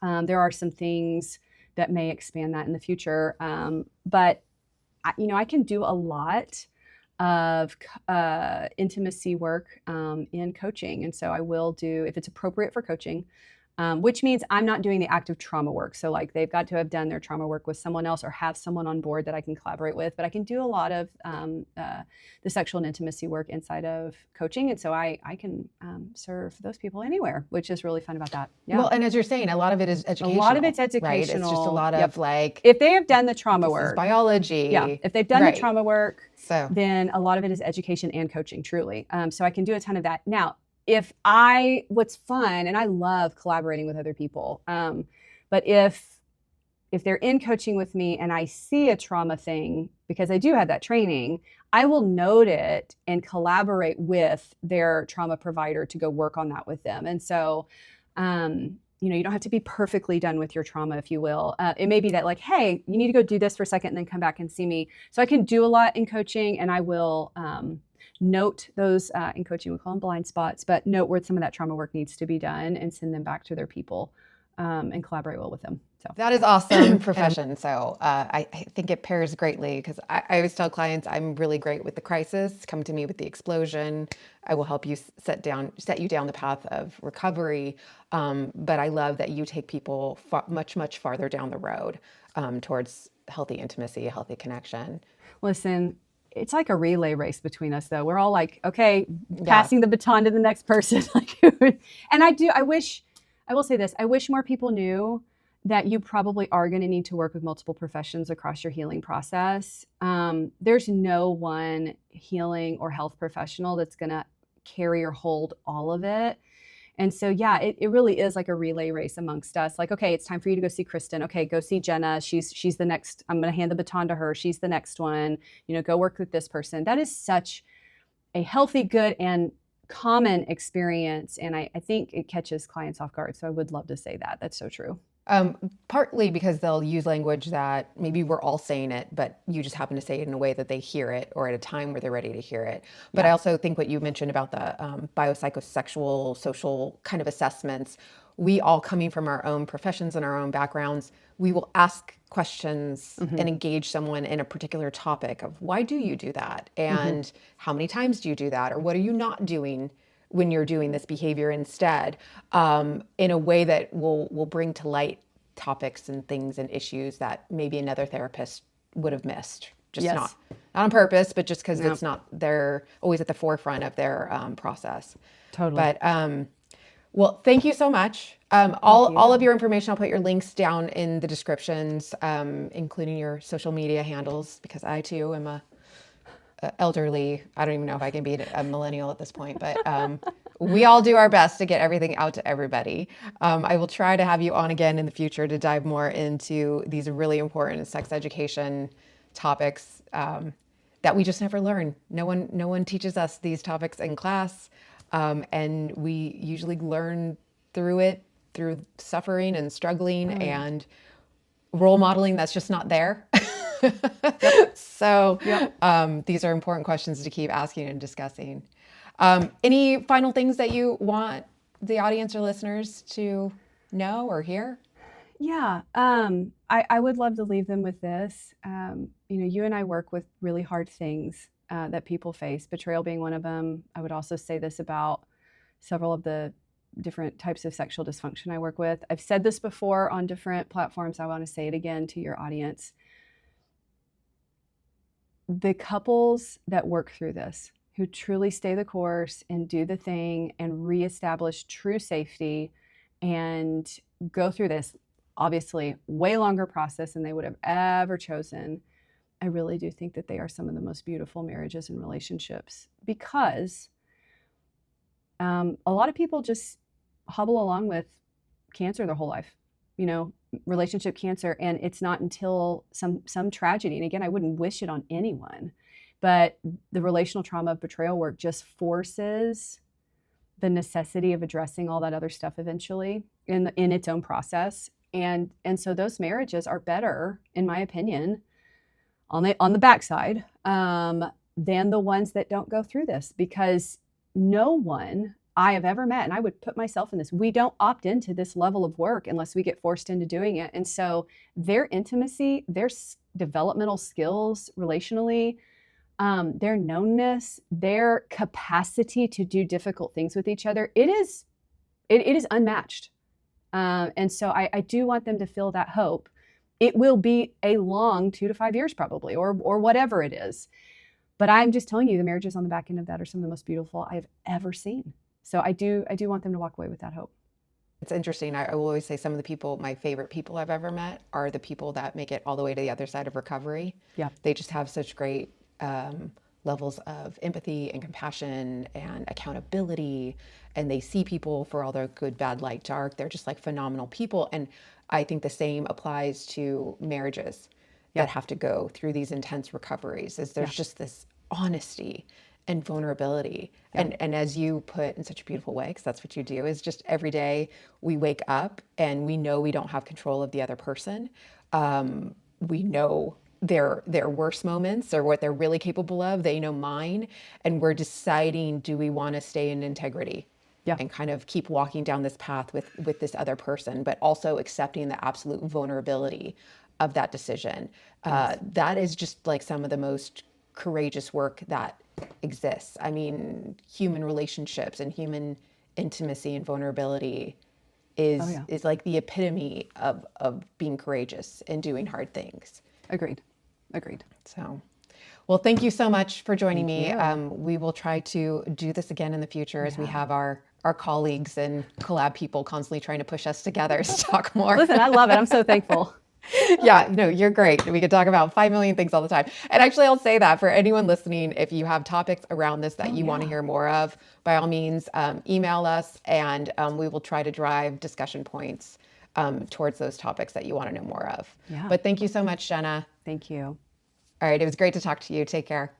There are some things that may expand that in the future. But I can do a lot of intimacy work in coaching. And so I will do, if it's appropriate for coaching, which means I'm not doing the active trauma work. So like they've got to have done their trauma work with someone else or have someone on board that I can collaborate with, but I can do a lot of the sexual and intimacy work inside of coaching. And so I can serve those people anywhere, which is really fun about that. Yeah. Well, and as you're saying, a lot of it is educational. A lot of it's educational. Right? It's just a lot of like, if they have done the trauma work, biology. Yeah. If they've done the trauma work, then a lot of it is education and coaching, truly. So I can do a ton of that. Now, what's fun, and I love collaborating with other people, but if if they're in coaching with me and I see a trauma thing, because I do have that training, I will note it and collaborate with their trauma provider to go work on that with them. And so, you don't have to be perfectly done with your trauma, if you will. It may be that like, hey, you need to go do this for a second and then come back and see me. So I can do a lot in coaching, and I will note those in coaching. We call them blind spots, but note where some of that trauma work needs to be done and send them back to their people and collaborate well with them. So that is awesome profession. So I think it pairs greatly, because I always tell clients I'm really great with the crisis. Come to me with the explosion. I will help you set you down the path of recovery. But I love that you take people much farther down the road towards healthy intimacy, a healthy connection. Listen, it's like a relay race between us, though. We're all like, okay, passing the baton to the next person. And I will say this, I wish more people knew that you probably are going to need to work with multiple professions across your healing process. There's no one healing or health professional that's going to carry or hold all of it. And so, yeah, it really is like a relay race amongst us. Like, okay, it's time for you to go see Kristen. Okay, go see Jenna. She's the next. I'm going to hand the baton to her. She's the next one. Go work with this person. That is such a healthy, good, and common experience. And I think it catches clients off guard. So I would love to say that. That's so true. Partly because they'll use language that maybe we're all saying it, but you just happen to say it in a way that they hear it, or at a time where they're ready to hear it. But I also think what you mentioned about the biopsychosexual, social kind of assessments, we all, coming from our own professions and our own backgrounds, we will ask questions and engage someone in a particular topic of, why do you do that? And how many times do you do that? Or what are you not doing when you're doing this behavior instead, in a way that will bring to light topics and things and issues that maybe another therapist would have missed. Just not on purpose, but just because it's not, they're always at the forefront of their process. Totally. But well, thank you so much. All of your information, I'll put your links down in the descriptions, including your social media handles, because I too am a elderly, I don't even know if I can be a millennial at this point, but we all do our best to get everything out to everybody. I will try to have you on again in the future to dive more into these really important sex education topics that we just never learn. No one teaches us these topics in class, and we usually learn through suffering and struggling and role modeling that's just not there. So these are important questions to keep asking and discussing. Any final things that you want the audience or listeners to know or hear? Yeah, I would love to leave them with this. You and I work with really hard things that people face, betrayal being one of them. I would also say this about several of the different types of sexual dysfunction I work with. I've said this before on different platforms. I want to say it again to your audience. The couples that work through this, who truly stay the course and do the thing and reestablish true safety and go through this, obviously, way longer process than they would have ever chosen, I really do think that they are some of the most beautiful marriages and relationships, because a lot of people just hobble along with cancer their whole life, relationship cancer, and it's not until some tragedy, and again, I wouldn't wish it on anyone, but the relational trauma of betrayal work just forces the necessity of addressing all that other stuff eventually in its own process, and so those marriages are better, in my opinion, on the backside, than the ones that don't go through this, because no one I have ever met, and I would put myself in this, we don't opt into this level of work unless we get forced into doing it. And so their intimacy, their developmental skills relationally, their knownness, their capacity to do difficult things with each other, it is unmatched. And so I do want them to feel that hope. It will be a long 2 to 5 years probably, or whatever it is. But I'm just telling you, the marriages on the back end of that are some of the most beautiful I've ever seen. So I do want them to walk away with that hope. It's interesting. I will always say some of the people, my favorite people I've ever met, are the people that make it all the way to the other side of recovery. Yeah. They just have such great levels of empathy and compassion and accountability, and they see people for all their good, bad, light, dark. They're just like phenomenal people. And I think the same applies to marriages that have to go through these intense recoveries, is there's just this honesty and vulnerability. And as you put in such a beautiful way, because that's what you do, is just every day we wake up and we know we don't have control of the other person. We know their worst moments or what they're really capable of. They know mine. And we're deciding, do we want to stay in integrity? And kind of keep walking down this path with this other person, but also accepting the absolute vulnerability of that decision. That is just like some of the most courageous work that exists. I mean, human relationships and human intimacy and vulnerability is like the epitome of being courageous and doing hard things. Agreed. So, well, thank you so much for joining Thank me. We will try to do this again in the future as we have our colleagues and collab people constantly trying to push us together to talk more. Listen, I love it. I'm so thankful. Yeah, no, you're great. We could talk about 5 million things all the time. And actually, I'll say that for anyone listening, if you have topics around this that you want to hear more of, by all means, email us, and we will try to drive discussion points towards those topics that you want to know more of. But thank you so much, Jenna. Thank you. All right, it was great to talk to you. Take care.